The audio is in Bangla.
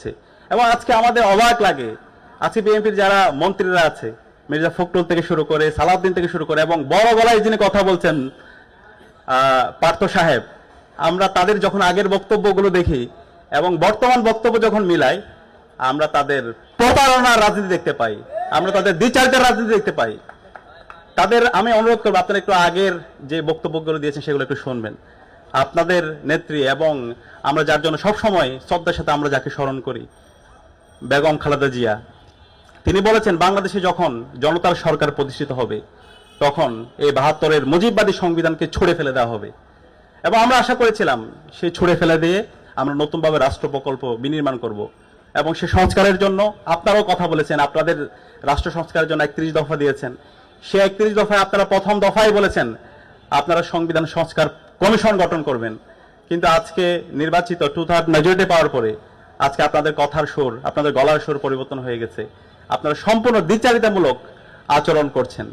হচ্ছে। এবং আজকে আমাদের অবাক লাগে, আজকে বিএনপির যারা মন্ত্রীরা আছে, মির্জা ফখরুল থেকে শুরু করে সালাউদ্দিন থেকে শুরু করে, এবং বড় গলায় যিনি কথা বলছেন পার্থ সাহেব, আমরা তাদের যখন আগের বক্তব্যগুলো দেখি এবং বর্তমান বক্তব্য যখন মিলাই, আমরা তাদের প্রতারণার রাজনীতি দেখতে পাই, আমরা তাদের দ্বিচারিতার রাজনীতি দেখতে পাই। তাদের আমি অনুরোধ করবো, আপনারা একটু আগের যে বক্তব্যগুলো দিয়েছেন সেগুলো একটু শুনবেন। আপনাদের নেত্রী এবং আমরা যার জন্য সবসময় শ্রদ্ধার সাথে আমরা যাকে স্মরণ করি, বেগম খালেদা জিয়া, তিনি বলেছেন বাংলাদেশে যখন জনতার সরকার প্রতিষ্ঠিত হবে তখন এই ৭২-এর মুজিববাদী সংবিধানকে ছুঁড়ে ফেলে দেওয়া হবে। এবং আমরা আশা করেছিলাম সেই ছুঁড়ে ফেলে দিয়ে আমরা নতুনভাবে রাষ্ট্র প্রকল্প বিনির্মাণ করব। এবং সে সংস্কারের জন্য আপনারাও কথা বলেছেন, আপনাদের রাষ্ট্র সংস্কারের জন্য ৩১ দফা দিয়েছেন। সে ৩১ দফায় আপনারা প্রথম দফায় বলেছেন আপনারা সংবিধান সংস্কার কমিশন গঠন করবেন। কিন্তু আজকে নির্বাচিত 2/3 মেজরিটি পাওয়ার পরে আজকে আপনাদের কথার সুর, আপনাদের গলার সুর পরিবর্তন হয়ে গেছে। আপনারা সম্পূর্ণ দ্বিচারিতামূলক আচরণ করছেন।